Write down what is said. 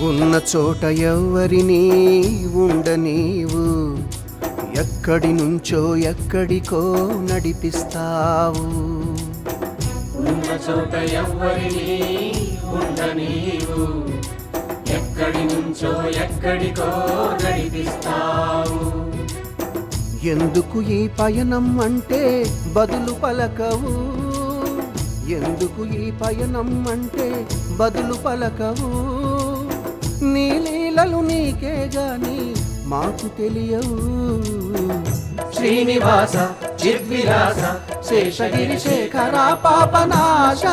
ఉన్న చోట ఎవ్వరినీ ఉండనీవు, ఎక్కడి నుంచో ఎక్కడికో నడిపిస్తావు. ఉన్న చోట ఎవ్వరినీ ఉండనీవు, ఎక్కడి నుంచో ఎక్కడికో నడిపిస్తావు. ఎందుకు ఈ పయనం అంటే బదులు పలకవు, ఎందుకు ఈ పయనం అంటే బదులు పలకవు. నీ లీలలు నీకే గాని మాకు తెలియవు. శ్రీనివాస చిద్విలాస శేషగిరి శేఖర పాపనాశ